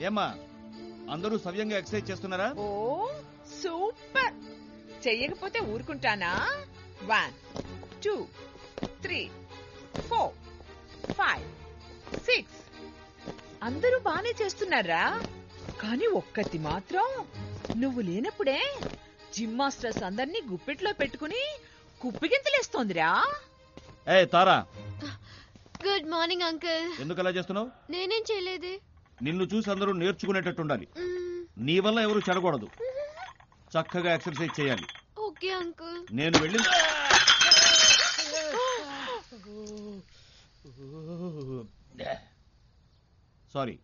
ఏమ్మా అందరూ సవ్యంగా ఎక్సర్సైజ్ చేస్తున్నారా? ఓ సూపర్. చెయ్యకపోతే ఊరుకుంటానా? 1 2 3 4 5 6 అందరూ బానే చేస్తున్నారా? కానీ ఒక్కటి మాత్రం నువ్వు లేనప్పుడే జిమ్ మాస్టర్స్ అందరినీ గుప్పిట్లో పెట్టుకుని కుప్పిగింతలేస్తోందిరా. ఏ తారా, గుడ్ మార్నింగ్ అంకుల్. ఎందుకు అలా చేస్తున్నావు? నేనేం చేయలేదే. నిన్ను చూసి అందరూ నేర్చుకునేటట్టు ఉండాలి. నీ వల్ల ఎవరు చెడకూడదు. చక్కగా ఎక్సర్సైజ్ చేయాలి. Okay uncle. నేను వెళ్ళి సారీ.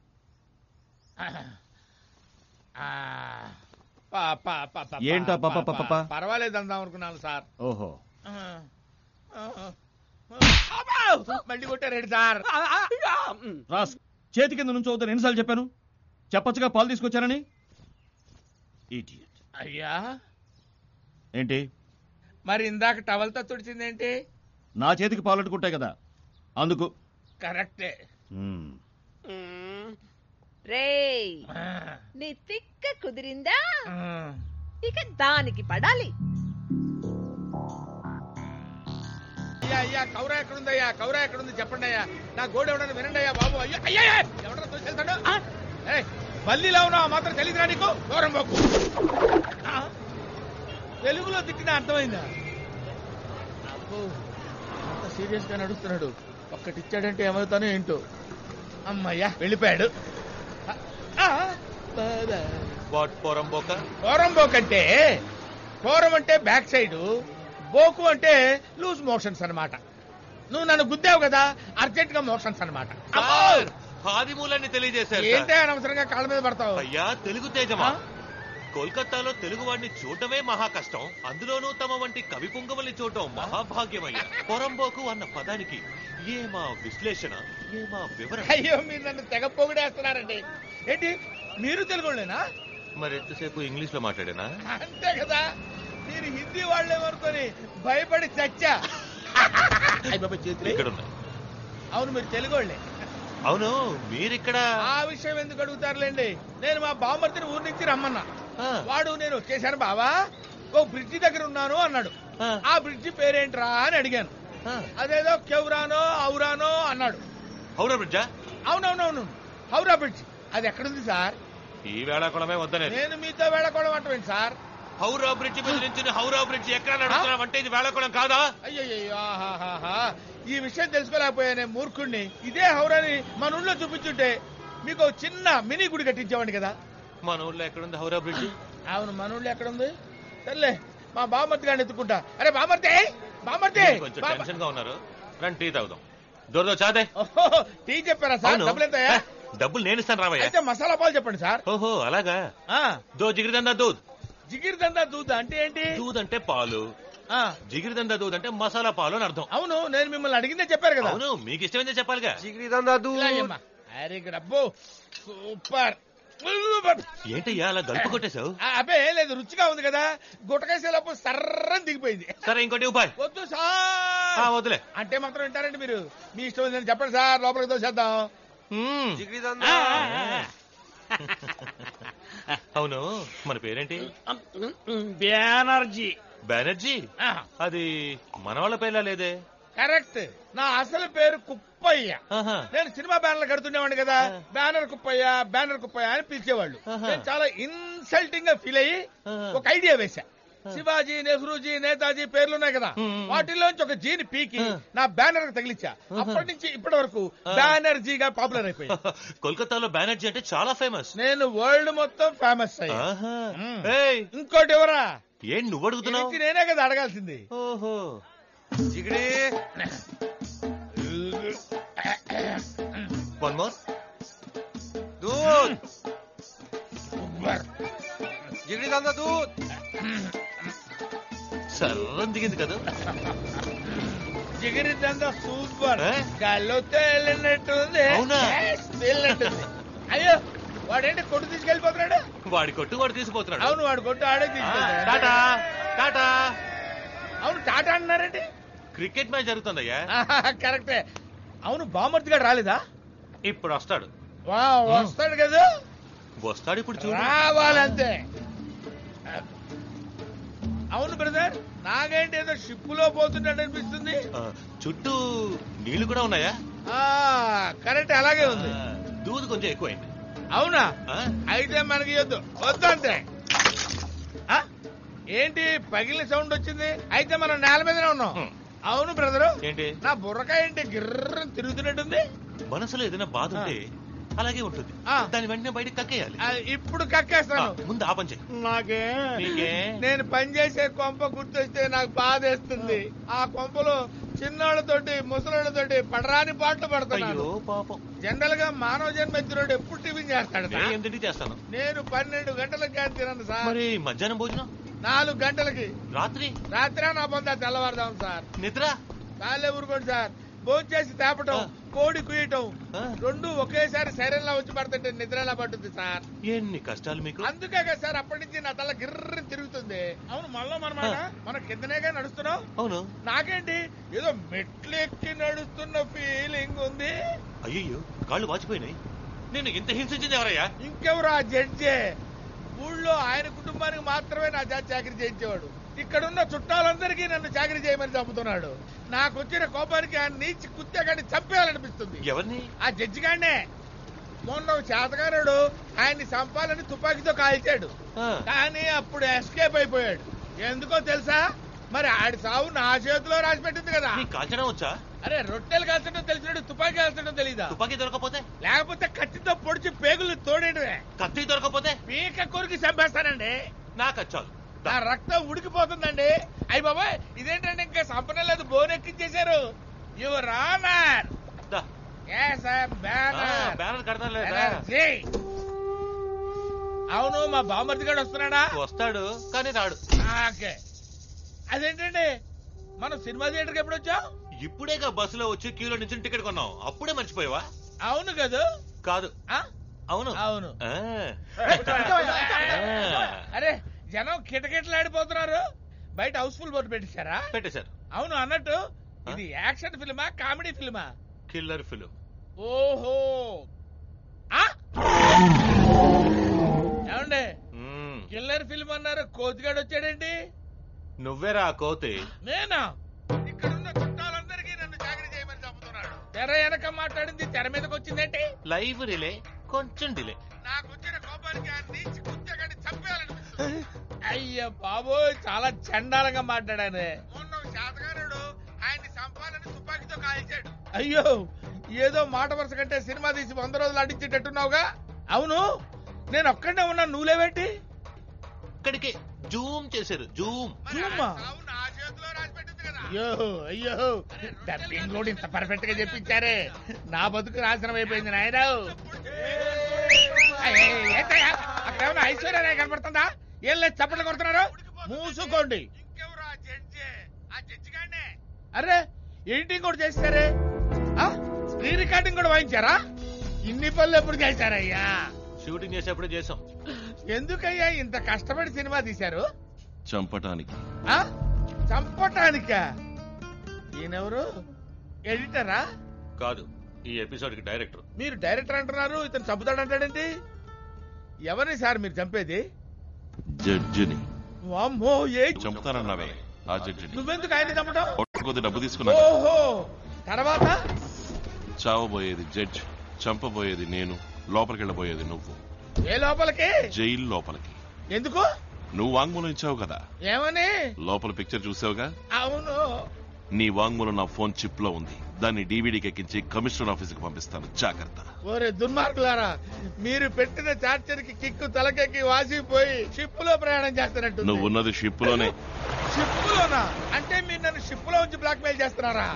ఏంటా పాప? పర్వాలేదు అందాం అనుకున్నాను సార్. ఓహో, మళ్ళీ కొట్టారేంటి సార్? రాస్ చేతి కింద నుంచి అవుతాను. ఎన్నిసార్లు చెప్పాను? చెప్పచ్చుగా పాలు తీసుకొచ్చానని. ఇడియట్. అయ్యా ఏంటి? మరి ఇందాక టవల్తో తుడిచిందేంటి? నా చేతికి పాలు అట్టుకుంటాయి కదా, అందుకు. కరెక్టే. రేయ్, నీ తిక్క కుదిరిందా? ఇక దానికి పడాలి. అయ్యా అయ్యా కౌరా ఎక్కడుందయ్యా? కౌరా ఎక్కడుంది చెప్పండి అయ్యా. నా గోడు ఎవడన్నా వినండి అయ్యా బాబు. అయ్యా అయ్యా ఎవడన్నా తోసేస్తాడు? బల్లిలా ఉన్నావు మాత్రం తెలియదురా నీకు? దూరం పోకు. తెలుగులో తిట్టిన అర్థమైందా? అబ్బో అంత సీరియస్ గా నడుస్తున్నాడు. ఒక్కటిచ్చాడంటే ఏమవుతానో ఏంటో. అమ్మయ్యా వెళ్ళిపోయాడు. పోరం అంటే పోరం అంటే బ్యాక్ సైడ్, బోకు అంటే లూజ్ మోషన్స్ అన్నమాట. నువ్వు నన్ను గుద్దావు కదా, అర్జెంట్ గా మోషన్స్ అన్నమాట. ఆదిమూలాన్ని తెలియజేశారు. ఏంటే అనవసరంగా కాళ్ళ మీద పడతావు? అయ్యా తెలుగు తేజమా, కోల్కతాలో తెలుగు వాడిని చూడటమే మహా కష్టం, అందులోనూ తమ వంటి కవి పుంగవల్ని చూడటం మహాభాగ్యమయ్యా. పొరంబోకు అన్న పదానికి ఏమా విశ్లేషణ, ఏమా వివరణ. అయ్యో మీరు నన్ను తెగ పొగిడేస్తున్నారండి. ఏంటి మీరు తెలుగులేనా? మరి ఎంతసేపు ఇంగ్లీష్ లో మాట్లాడేనా? అంతే కదా, మీరు హిందీ వాళ్ళేమనుకొని భయపడి చచ్చా. ఇక్కడ ఉన్నాయి. అవును మీరు తెలుగోళ్లే. అవును మీరిక్కడ. ఆ విషయం ఎందుకు అడుగుతారులేండి. నేను మా బామ్మర్తిని ఊరి నుంచి రమ్మన్నా. వాడు నేను వచ్చేసాను బావా, ఓ బ్రిడ్జి దగ్గర ఉన్నాను అన్నాడు. ఆ బ్రిడ్జి పేరేంట్రా అని అడిగాను. అదేదో కెవ్రానో ఔరానో అన్నాడు. హౌరా బ్రిడ్జా? అవునవునవును హౌరా బ్రిడ్జ్. అది ఎక్కడుంది సార్? ఈ వేళాకోళమే వద్దనే. నేను మీతో వేళకోళం అంటేంటి సార్? హౌరా బ్రిడ్జ్ మీద నుంచి హౌరా బ్రిడ్జ్ ఎక్కడ నడుస్తున్నావు అంటే ఇది వేళాకోళం కాదా? అయ్యయ్యో ఈ విషయం తెలుసుకోలేకపోయానే మూర్ఖుణ్ణి. ఇదే హౌరాని మన ఊళ్ళో చూపించుంటే మీకు చిన్న మినీ గుడి కట్టించేవాడిని కదా. మన ఊళ్ళో ఎక్కడుంది హౌరా బ్రిడ్జ్? అవును మన ఊళ్ళో ఎక్కడుంది? సర్లే మా బామర్తి గారిని ఎత్తుకుంటా. అరే బామర్తి బామర్తి కొంచెం టెన్షన్ గా ఉన్నారు, రండి టీ తాగుదాం. దొరదో చాదే. టీ చెప్పారా సార్? డబ్బులు ఎంతయ్యా? డబ్బులు నేను ఇస్తాను రావయ్యా. అయితే మసాలా పాలు చెప్పండి సార్. ఓహో అలాగా. దో జిగిరిదందా దూద్. జిగిరిదందా దూద్ అంటే ఏంటి? దూద్ అంటే పాలు, జిగిరిదందా దూద్ అంటే మసాలా పాలు అని అర్థం. అవును నేను మిమ్మల్ని అడిగిందే చెప్పారు కదా. అవును మీకు ఇష్టమైందే చెప్పాలిగా. జిగిరిదందా దూద్. అరే అబ్బో సూపర్. ఏంటయ్యా అలా గల్పు కొట్టేశావు? అబ్బే ఏం లేదు, రుచిగా ఉంది కదా. గుట్టకేసేలోపు సర్రని దిగిపోయింది. సరే ఇంకోటి ఉపాయ్. వద్దు సార్. వద్దులే అంటే మాత్రం వింటారండి మీరు? మీ ఇష్టం చెప్పండి సార్, లోపలికి దోసేద్దాం. అవును మన పేరేంటి? బెనర్జీ. బెనర్జీ? అది మన వాళ్ళ పేర్లా లేదే. కరెక్ట్, నా అసలు పేరు కుప్పయ్య. నేను సినిమా బ్యానర్ కడుతుండేవాడిని కదా, బ్యానర్ కుప్పయ్య బ్యానర్ కుప్పయ్య అని పిలిచేవాళ్ళు. నేను చాలా ఇన్సల్టింగ్ గా ఫీల్ అయ్యి ఒక ఐడియా వేశా. శివాజీ, నెహ్రూజీ, నేతాజీ పేర్లున్నాయి కదా, వాటిల్లోంచి ఒక జీని పీకి నా బ్యానర్ కి తగిలిచ్చా. అప్పటి నుంచి ఇప్పటి వరకు బ్యానర్జీగా పాపులర్ అయిపోయింది. కోల్కతాలో బ్యానర్జీ అంటే చాలా ఫేమస్. నేను వరల్డ్ మొత్తం ఫేమస్ అయ్యా. ఇంకోటి ఎవరా? ఏం నువ్వు అడుగుతున్నావు? నేనే కదా అడగాల్సింది. ఓహో జిగిడి. వన్ మోర్ దూద్. జిగిడిదందా దూద్. సర్రం దిగింది కదా. జిగిరిదందా సూపర్. గాల్లో తేలినట్టుంది. అవునా? తేలినట్టుంది. అయ్యో వాడేంటి కొట్టు తీసుకెళ్లిపోతున్నాడు? వాడి కొట్టు వాడు తీసుకుపోతున్నాడు. అవును వాడు కొట్టు ఆడే తీసుకెళ్తాడు. టాటా టాటా. అవును టాటా అన్నారండి. క్రికెట్ మ్యాచ్ జరుగుతుందయ్యా. కరెక్టే. అవును బామర్తి గారు రాలేదా? ఇప్పుడు వస్తాడు. వస్తాడు కదా. వస్తాడు ఇప్పుడు చూడు. రావాలంతే. అవును బ్రదర్, నాగేంటి ఏదో షిప్పులో పోతున్నట్టు అనిపిస్తుంది. చుట్టూ నీళ్లు కూడా ఉన్నాయా? కరెక్ట్, అలాగే ఉంది. దూది కొంచెం ఎక్కువైంది. అవునా? ఆ? అయితే మనకి వద్దు అంతే. ఏంటి పగిలిన సౌండ్ వచ్చింది? అయితే మనం నేల మీదనే ఉన్నాం. అవును బ్రదరు, ఏంటి నా బుర్రకాయ ఏంటి గిర్ర తిరుగుతున్నట్టుంది? మనసులో ఏదైనా బాధ ఉంటే అలాగే ఉంటుంది. దాని వెంటనే బయటకు కక్కేయాలి. ఇప్పుడు కక్కేస్తాను. ముందు ఆ పని చెయ్యి. నాకే నీకే? నేను పనిచేసే కొంప గుర్తొస్తే నాకు బాధేస్తుంది. ఆ కొంపలో చిన్నోళ్ళతోటి ముసలోళ్ళతోటి పడరాని పాటలు పడతాను. పాపం. జనరల్ గా మానవ జన్మ ఎత్తినోడు ఎప్పుడు టిఫిన్ చేస్తాడు? ఎంతటి చేస్తాను. నేను 12 గంటలకి కానీ తినను సార్. మరి మధ్యాహ్నం భోజనం? 4 గంటలకి. రాత్రి నా పొందా తెల్లవారుదాం సార్. నిద్ర? కాలే ఊరుకోండి సార్. భోజనం చేసి తేపటం, కోడి కుయ్యటం రెండు ఒకేసారి శరీరంలో వచ్చి పడుతుంటే నిద్ర ఎలా పడుతుంది సార్? ఎన్ని కష్టాలు మీకు. అందుకే కదా సార్ అప్పటి నుంచి నా తల గిర్ర తిరుగుతుంది. అవును, మళ్ళీ మనమాట మన కిందనేగా నడుస్తున్నావు. అవును. నాకేంటి ఏదో మెట్లెక్కి నడుస్తున్న ఫీలింగ్ ఉంది. అయ్యో, కాళ్ళు వాచిపోయినాయి. నేను ఇంత హింసించింది ఎవరయ్యా? ఇంకెవరు? ఆ జడ్జే. ఊళ్ళో ఆయన కుటుంబానికి మాత్రమే నా జాతి చాకరీ చేయించేవాడు. ఇక్కడున్న చుట్టాలందరికీ నన్ను చాకరీ చేయమని చంపుతున్నాడు. నాకు వచ్చిన కోపానికి ఆయన నీచి కుత్తేగాని చంపేయాలనిపిస్తుంది. ఎవరిని? ఆ జడ్జి గానే. మొన్న చేతగారుడు ఆయన్ని చంపాలని తుపాకీతో కాల్చాడు. కానీ అప్పుడు ఎస్కేప్ అయిపోయాడు. ఎందుకో తెలుసా? మరి ఆడి సావు నా చేతిలో రాసి పెట్టింది కదా. కాల్చడం వచ్చా? అరే, రొట్టెలు కాల్చడం తెలిసినట్టు తుపాకీ కాల్చడం తెలీదా? తుపాకీ దొరకపోతే? లేకపోతే కత్తితో పొడిచి పేగులు తోడేయడమే. కత్తి దొరకపోతే పీక కొరికి చంపేస్తానండి. నాకు వచ్చాలు. నా రక్తం ఉడికిపోతుందండి. అయ్యి బాబాయ్, ఇదేంటంటే ఇంకా సంపన లేదు, బోన్ ఎక్కించేశారు. Your honour. అవును, మా బామర్ది గారు వస్తున్నాడా? వస్తాడు, కానీ రాడు. ఓకే. అదేంటండి, మనం సినిమా థియేటర్కి ఎప్పుడు వచ్చాం? ఇప్పుడేగా బస్సులో వచ్చి క్యూలో నుంచి టికెట్ కొన్నాం. అప్పుడే మర్చిపోయావా? అవును కదా? కాదు, అవును అవును. ఆ. అరే, జనం కిటకిటలాడిపోతున్నారు. బయట హౌస్ఫుల్ బోర్డు పెట్టేశారా? పెట్టేశారు. అవును, అన్నట్టు ఇది యాక్షన్ ఫిల్మా కామెడీ ఫిల్మా? Killer film. ఓహో. ఏమండి, కిల్లర్ ఫిల్మ్ అన్నారు, కోతిగాడు వచ్చాడేంటి? నువ్వేరా కోతి. నేనా? ఇక్కడున్న చుట్టాలందరికీ నన్ను చాకరీ చేయమని చంపుతున్నాడు. తెర వెనక మాట్లాడింది తెర మీదకి వచ్చిందేంటి? లైవ్ రిలే, కొంచెం డిలే. నాకు వచ్చిన కోపానికి ఆ నీచి కుత్తేగాని చంపేయాలనిపిస్తుంది. అయ్య బాబోయ్, చాలా చండాలంగా మాట్లాడాను. మొన్న శాతగారుడు ఆయన్ని చంపాలని తుపాకీతో కాల్చాడు. అయ్యో, ఏదో మాట వరుస కంటే సినిమా తీసి 100 రోజులు అడిచేటట్టున్నావుగా. అవును, నేను ఒక్కడే ఉన్నా, నువ్వులేవేంటి? ఇక్కడికి జూమ్ చేశారు. జూమ్. అయ్యో, డబ్బింగ్ కూడా ఇంత పర్ఫెక్ట్ గా చెప్పించారే. నా బతుకు నాశనం అయిపోయింది నాయరావు. అక్కడేమన్నా ఐశ్వర్య కనపడుతుందా? ఏం లేదు, చప్పట్లు కొడుతున్నారు. మూసుకోండి. అరే, ఎడిటింగ్ కూడా చేస్తారే, రీ రికార్డింగ్ కూడా వాయించారా? ఇన్ని పనులు ఎప్పుడు చేశారయ్యా? షూటింగ్ చేసేప్పుడు చేసాం. ఎందుకయ్యా ఇంత కష్టపడి సినిమా తీశారు? చంపటానికి. చంపటానికా? ఈయనెవరు? ఎడిటరా? కాదు, ఈ ఎపిసోడ్ కి డైరెక్టర్. మీరు డైరెక్టర్ అంటున్నారు, ఇతను చంపుతాడంటాడేంటి? ఎవరిని సార్ మీరు చంపేది? జడ్జిని. వామ్మో, చంపుతానన్నావే ఆ జడ్జిని. నువ్వెందుకు ఆయన చంపటం? కొద్ది డబ్బు తీసుకున్నా. ఓహో, తర్వాత? చావబోయేది జడ్జ్, చంపబోయేది నేను, లోపలికి వెళ్ళబోయేది నువ్వు. ఏ లోపలికి? జైలు లోపలికి. ఎందుకు? నువ్వు వాంగ్మూలం ఇచ్చావు కదా. ఏమని? లోపల పిక్చర్ చూసావుగా. అవును. నీ వాంగ్మూలం నా ఫోన్ చిప్ లో ఉంది. దాన్ని డీవీడీకి ఎక్కించి కమిషనర్ ఆఫీస్ కి పంపిస్తాను, జాగ్రత్త. ఓరే దుర్మార్గులారా, మీరు పెట్టిన చార్జర్ కి కిక్కు తలకెక్కి వాసిపోయి షిప్ లో ప్రయాణం చేస్తున్నట్టు. నువ్వు ఉన్నది షిప్ లోనే. షిప్ లోనా? అంటే మీరు నన్ను షిప్ లో ఉంచి బ్లాక్ మెయిల్ చేస్తున్నారా?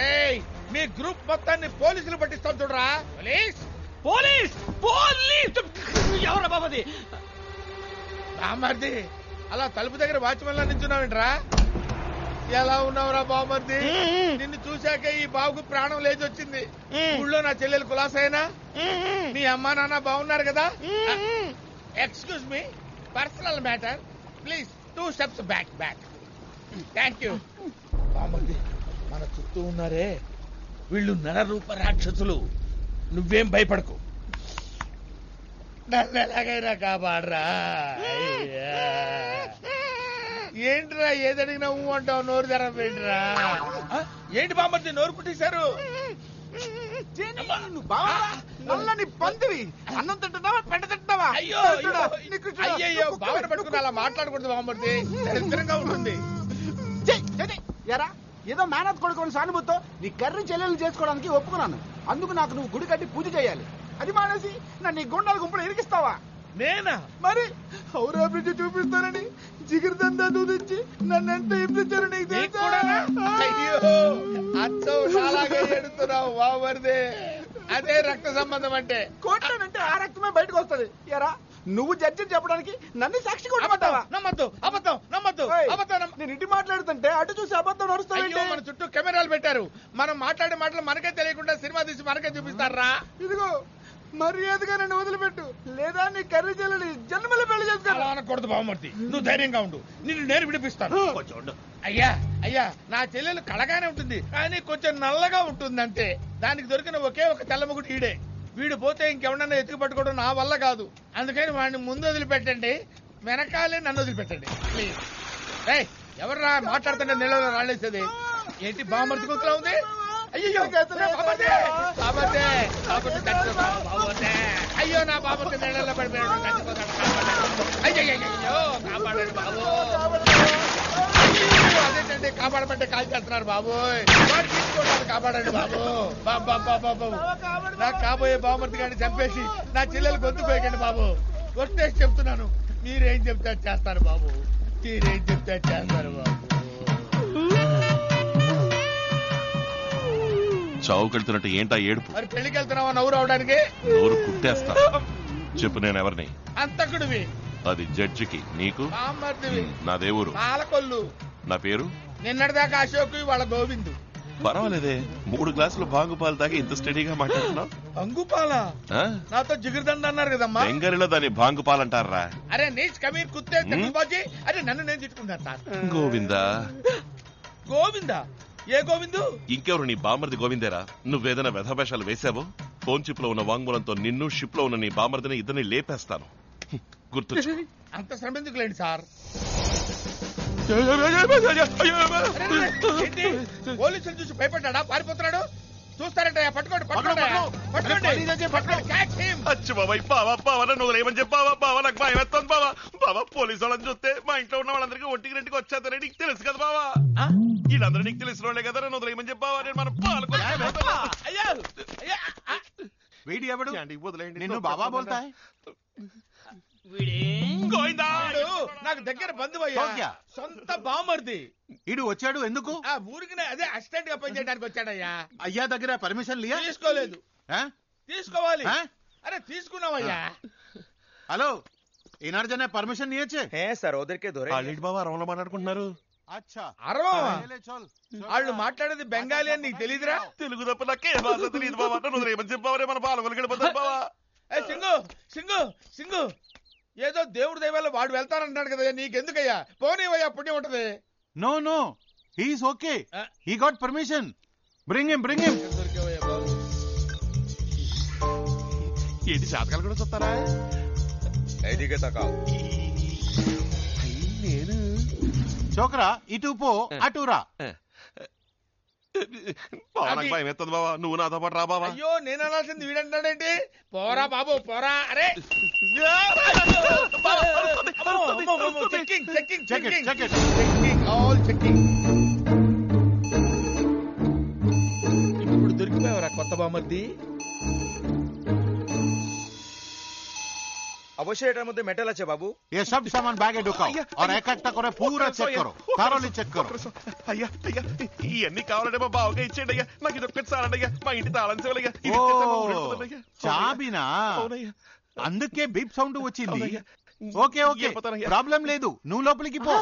ఏయ్, మీ గ్రూప్ మొత్తాన్ని పోలీసులు పట్టిస్తాం చూడరా. Police police police. ఎవరా బాబది? బామర్ది, అలా తలుపు దగ్గర వాచ్మెన్ లా నించున్నావేంట్రా? ఎలా ఉన్నావురా బామర్ది? నిన్ను చూశాక ఈ బాబుకు ప్రాణం లేచొచ్చింది. ఊళ్ళో నా చెల్లెలు కులాసైనా మీ అమ్మా నాన్న బాగున్నారు కదా? Excuse me, personal matter, please 2 steps back. Thank you. బామర్ది, మన చుట్టూ ఉన్నారే, వీళ్ళు నరరూప రాక్షసులు. నువ్వేం భయపడకు. నన్ను ఎలాగైనా కాపాడరా. ఏంట్రా ఏదడిగినా అంటావు, నోరు తెరవేంట్రా? ఏంటి బామ్మర్ది నోరు కుట్టేశారు? నల్లని పందివి, అన్నం తింటున్నావా పెంట తింటున్నావా? అయ్యో అయ్యో బావని పట్టుకుని అలా మాట్లాడకూడదు బామ్మర్ది, దరిద్రంగా ఉంటుంది. ఎరా ఏదో మేనత్ కొడుకుని సానుభూతితో నీ కర్రీ చెల్లెలు చేసుకోవడానికి ఒప్పుకున్నాను. అందుకు నాకు నువ్వు గుడి కట్టి పూజ చేయాలి. అది మానేసి నన్ను నీ గుండాల గుంపులు ఇరికిస్తావా? నేనా? మరి హౌరా బ్రిడ్జ్ చూపిస్తానని జిగిరిదందా దూదించి నన్ను ఎంత హింసించారు నీకు తెలుసా? అయ్యో అచ్చం అలాగే ఎడుతున్నావు బామ్మర్ది. అదే రక్త సంబంధం అంటే. కొట్టానంటే ఆ రక్తమే బయటకు వస్తుంది. ఎరా నువ్వు జడ్జి చెప్పడానికి నన్ను సాక్షి కొట్టమంటావా? నమ్మద్దు అబద్ధం, నమ్మద్దు అబద్ధం. నేను ఇటు మాట్లాడుతుంటే అటు చూసి అబద్ధం నడుస్తాను. మన చుట్టూ కెమెరాలు పెట్టారు, మనం మాట్లాడే మాటలు మనకే తెలియకుండా సినిమా తీసి మనకే చూపిస్తారా? ఇదిగో మర్యాదగా నన్ను వదిలిపెట్టు, లేదా నీ కర్రీ చెల్లెలి జన్మలో పెళ్లి చేసుకోవాలి. అనకూడదు బామ్మర్ది, నువ్వు ధైర్యంగా ఉండు, నిన్ను నేను విడిపిస్తాను. అయ్యా అయ్యా నా చెల్లెలు కళగానే ఉంటుంది, కానీ కొంచెం నల్లగా ఉంటుంది అంతే. దానికి దొరికిన ఒకే ఒక తెల్లముగుడు ఈడే. వీడు పోతే ఇంకెవడన్నా ఎత్తుకు పట్టుకోవడం నా వల్ల కాదు. అందుకని వాడిని ముందు వదిలిపెట్టండి, వెనకాలే నన్ను వదిలిపెట్టండి ప్లీజ్. ఎవర్రా మాట్లాడుతుంటే నీళ్ళలో రాళ్ళేసేది? ఏంటి బామ్మర్ది గుంతలా ఉంది? అయ్యో అయ్యో నా బాబుకి నీళ్ళలో పడిపోయాడు, చచ్చిపోతాడు. అయ్యో కాపాడండి బాబు. అదేంటండి కాపాడమంటే కాల్ చేస్తున్నారు బాబోయ్. వాడు తీసుకోవడానికి కాపాడండి బాబు. బాబు నాకు కాబోయే బామ్మర్ది గారిని చంపేసి నా చెల్లెలు గొంతు పోయకండి బాబు. వస్తే చెప్తున్నాను, మీరేం చెప్తే చేస్తారు బాబు, మీరేం చెప్తే చేస్తారు బాబు. చావు కడుతున్నట్టు ఏంటా ఏడుపు? మరి పెళ్లికి వెళ్తున్నావా నవ్వు రావడానికి? నోరు కుట్టేస్తా. చెప్పు నేను ఎవరిని? అంతకుడివి. అది జడ్జికి, నీకు? బామ్మర్దివి. నా దేవురు పాలకొల్లు. నా పేరు? నిన్నటిదాకా అశోక్, వాళ్ళ గోవిందు. పర్వాలేదే, 3 గ్లాసులు బాగుపాలు తాగి ఇంత స్టడీగా మాట్లాడుతున్నావు. అంగుపాల నాతో జిగిరిదండ అన్నారు కదమ్మా. బెంగాలీలో దాన్ని బాంగుపాలంటారా? అరే నీచ్ కమీర్ కుత్తే బాజీ. అరే నన్ను నేను తిట్టుకుంటాను సార్. గోవిందా? గోవిందా? ఏ గోవిందు? ఇంకెవరు, నీ బామర్ది గోవిందేరా. నువ్వేదైనా వ్యధవేషాలు వేశావో ఫోన్ చిప్ లో ఉన్న వాంగ్మూలంతో నిన్ను, షిప్ లో ఉన్న నీ బామర్దిని ఇద్దరిని లేపేస్తాను. గుర్తు. అంత శ్రమ ఎందుకులేండి సార్. పోలీసులు చూసి భయపడ్డా పారిపోతున్నాడు? చూస్తారంట. పట్టుకోండి నువ్వు ఏమని చెప్పావా బావా? నాకు భయం వేస్తాను బావా. బావా పోలీసు వాళ్ళని చూస్తే మా ఇంట్లో ఉన్న వాళ్ళందరికీ ఒంటికి రెండుకి వచ్చేస్తారని నీకు తెలుసు కదా బావా. వీళ్ళందరూ నీకు తెలిసిన వాళ్ళే కదా. నువ్వు ఏమని చెప్పావా? నేను మనం నిన్ను బాబా బోల్తా నాకు దగ్గర బంధువయ్యా, సొంత బామర్ది. ఇడు వచ్చాడు ఎందుకు? ఆ ఊరికి అదే అసిస్టెంట్ గా పనిచేయడానికి వచ్చాడయ్యా. అయ్యా దగ్గర పర్మిషన్ లియా? తీసుకోలేదు. తీసుకోవాలి. అరే తీసుకున్నావయ్యా. హలో इनार जने परमिशन नहीं है है सर उधर के धोरे ఆల్రెడీ బావా అరవలో మాట్లాడుకుంటున్నారు. अच्छा వాళ్ళు మాట్లాడేది బెంగాలీ అని నీకు తెలీదురా? తెలుగు తప్ప నాకే భాష తెలియదు బావా. నువ్వు ఏమని చెప్పావరే మన పాలకొల్కి వెళ్ళిపోతారు బావా. సింగు సింగు సింగు ఏదో దేవుడి దైవాలు వాడు వెళ్తానంటున్నాడు కదా, నీకెందుకయ్యా? పోనీవయ్యా, పుణ్యం ఉంటది. No no he is okay, he got permission, bring him ఏంటి జాతకాలు కూడా చూస్తారా? ऐदिके तकाओ నేను छोकरा इटू पो अटूरा బావా నాకు భయం ఎత్తది బావా. నువ్వు నాతో పాటు రా బావా. అయ్యో నేను అనాల్సింది వీడంటాడేంటి? పోరా బాబు పోరా. అరే checking checking checking checking all checking. ఇప్పుడు దొరికిపోయావరా కొత్త బామర్ది? अवश्य एटार मध्य मेटल आछे बाबू. ये सब सामान बैगे ढुकाओ और एक एक करे पूरा चेक करो, thoroughly चेक करो. అయ్యా అయ్యా ఇవన్నీ కావాలంటే మా బావగా ఇచ్చేయండి అయ్యా. నాకు ఇది ఒక్కటి సారండి అయ్యా. మా ఇంటి తాళం సేవలయ్యా. చాబినా అందుకే బీప్ సౌండ్ వచ్చింది. ఓకే ఓకే ప్రాబ్లం లేదు, నువ్వు లోపలికి పో.